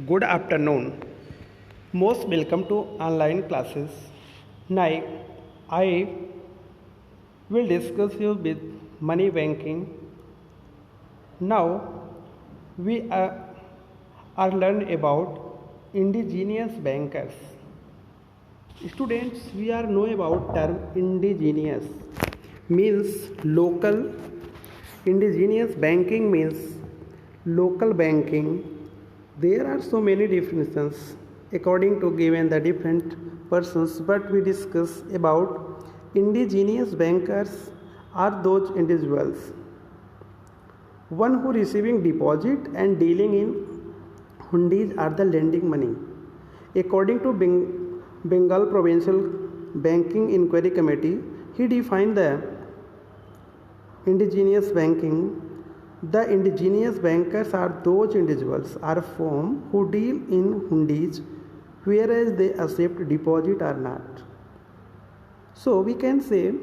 Good afternoon. Most welcome to online classes. Now, I will discuss you with money banking. Now, we are learn about indigenous bankers. Students, we are know about term indigenous means local. Indigenous banking means local banking. There are so many definitions according to given the different persons, but we discuss about indigenous bankers are those individuals one who receiving deposit and dealing in hundis are the lending money. According to Bengal Provincial Banking Inquiry Committee, he defined the indigenous banking. The indigenous bankers are those individuals or firms who deal in hundis, whereas they accept deposit or not. So we can say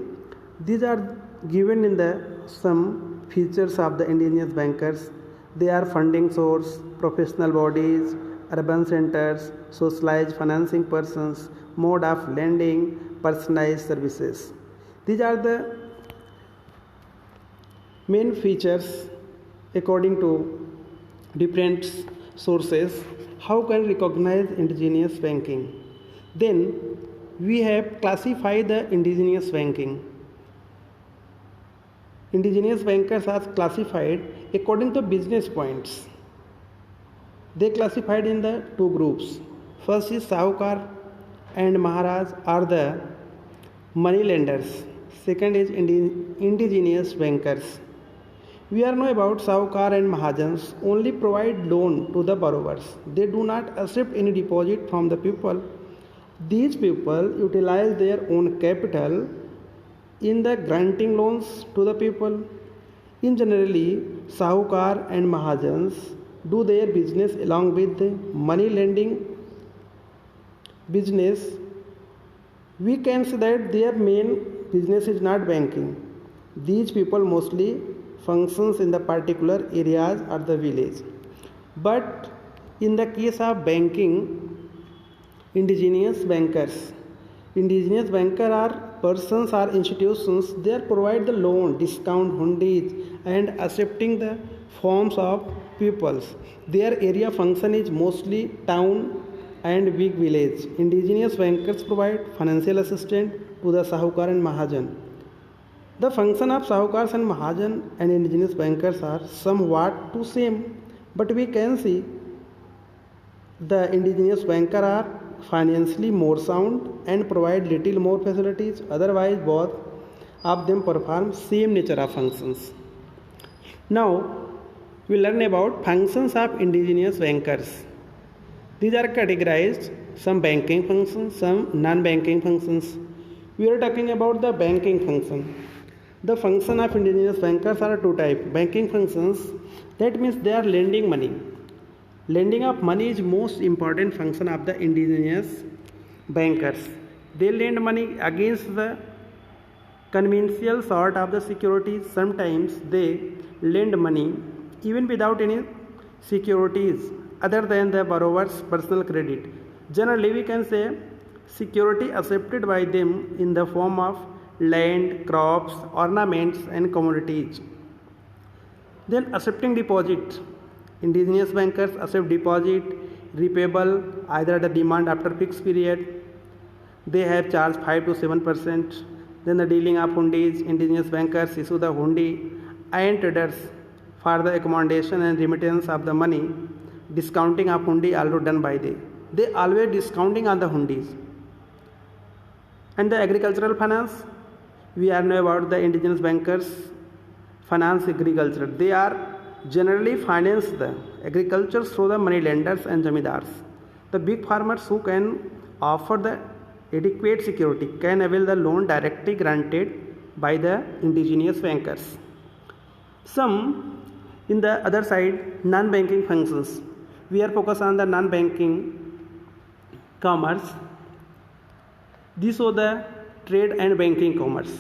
these are given in the some features of the indigenous bankers. They are funding source, professional bodies, urban centers, socialized financing persons, mode of lending, personalized services. These are the main features according to different sources. How can recognize indigenous banking? Then we have classified the indigenous banking. Indigenous bankers are classified according to business points. They classified in the two groups. First is Sahukar and Maharaj are the money lenders. Second is indigenous bankers. We are know about Sahukar and Mahajans only provide loan to the borrowers. They do not accept any deposit from the people. These people utilize their own capital in the granting loans to the people. In generally, Sahukar and Mahajans do their business along with the money lending business. We can say that their main business is not banking. These people mostly functions in the particular areas or the village. But in the case of banking, indigenous bankers are persons or institutions. They provide the loan, discount, hundis and accepting the forms of peoples. Their area function is mostly town and big village. Indigenous bankers provide financial assistance to the Sahukar and Mahajan. The function of Sahukars and Mahajan and indigenous bankers are somewhat the same, but we can see the indigenous banker are financially more sound and provide little more facilities. Otherwise, both of them perform same nature of functions. Now, we learn about functions of indigenous bankers. These are categorized, some banking functions, some non-banking functions. We are talking about the banking function. The function of indigenous bankers are two types. Banking functions, that means they are lending money. Lending of money is most important function of the indigenous bankers. They lend money against the conventional sort of the securities. Sometimes they lend money even without any securities other than the borrower's personal credit. Generally, we can say security accepted by them in the form of land, crops, ornaments and commodities. Then accepting deposit. Indigenous bankers accept deposit repayable either at the demand after fixed period. They have charged 5 to 7%. Then the dealing of hundis. Indigenous bankers issue the hundi and traders for the accommodation and remittance of the money. Discounting of hundi also done by them. They always discounting on the hundis. And the agricultural finance, we are know about the indigenous bankers finance agriculture. They are generally finance the agriculture through the money lenders and zamindars. The big farmers who can offer the adequate security can avail the loan directly granted by the indigenous bankers. Some in the other side non-banking functions. We are focused on the non-banking commerce. These are the trade and banking commerce.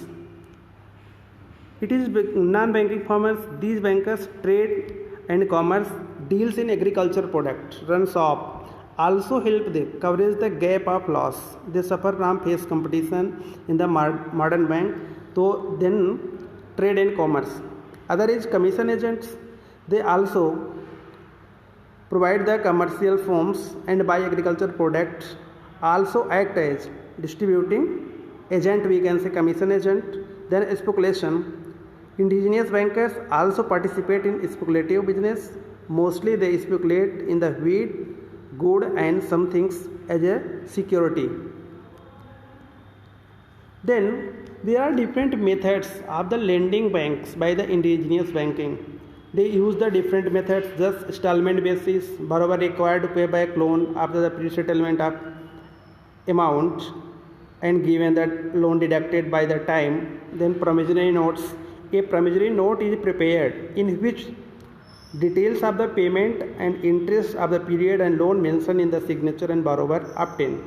It is non-banking commerce. These bankers trade and commerce, deals in agriculture product, run shop, also help them coverage the gap of loss. They suffer from face competition in the modern bank, so then trade and commerce. Other is commission agents. They also provide the commercial firms and buy agriculture products, also act as distributing agent, we can say commission agent. Then speculation. Indigenous bankers also participate in speculative business. Mostly they speculate in the wheat, good and some things as a security. Then there are different methods of the lending banks by the indigenous banking. They use the different methods, just installment basis, borrower required to pay back loan after the pre-settlement of amount and given that loan deducted by the time. Then promissory notes. A promissory note is prepared in which details of the payment and interest of the period and loan mentioned in the signature and borrower obtained.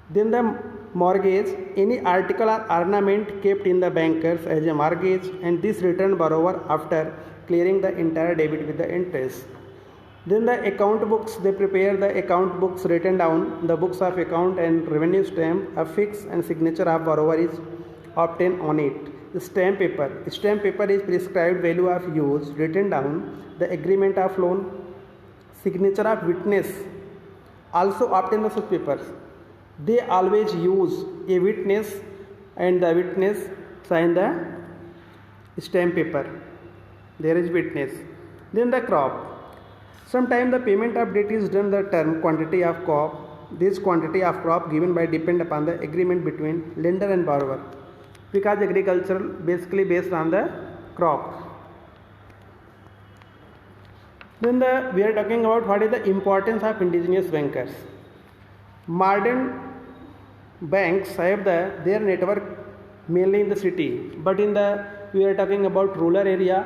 Then the mortgage, any article or ornament kept in the bankers as a mortgage, and this returned borrower after clearing the entire debit with the interest. Then the account books, they prepare the account books, written down the books of account and revenue stamp, a fix and signature of borrower is obtained on it. The stamp paper is prescribed value of use, written down the agreement of loan, signature of witness, also obtain the such papers. They always use a witness and the witness sign the stamp paper. There is witness. Then the crop. Sometimes the payment of debt is done the term quantity of crop. This quantity of crop given by depend upon the agreement between lender and borrower, because agriculture basically based on the crop. Then we are talking about what is the importance of indigenous bankers. Modern banks have their network mainly in the city, but we are talking about rural areas.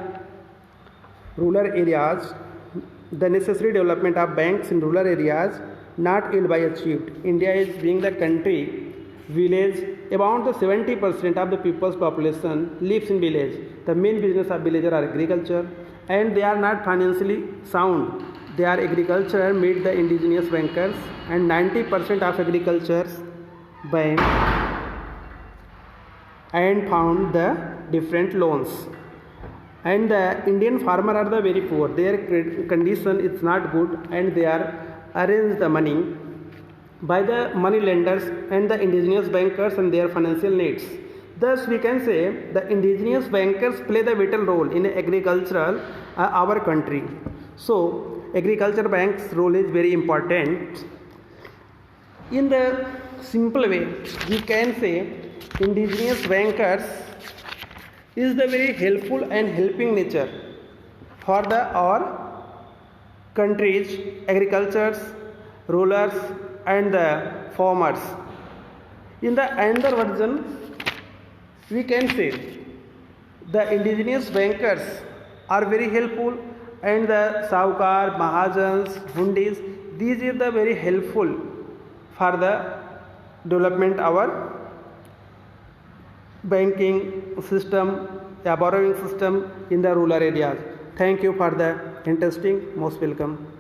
The necessary development of banks in rural areas not yet by achieved. India is being the country village. About the 70% of the people's population lives in village. The main business of villagers are agriculture, and they are not financially sound. They are agriculture meet the indigenous bankers, and 90% of agriculture bank and found the different loans. And the Indian farmer are the very poor. Their condition is not good, and they are arranged the money by the money lenders and the indigenous bankers and their financial needs. Thus, we can say the indigenous bankers play the vital role in agricultural our country. So, agriculture bank's role is very important. In the simple way, we can say indigenous bankers is the very helpful and helping nature for our countries, agricultures, rulers and the farmers. In the another version, we can say the indigenous bankers are very helpful, and the Saukar, Mahajans, Hundis, these are the very helpful for the development of our banking system, borrowing system in the rural areas. Thank you for the interesting, most welcome.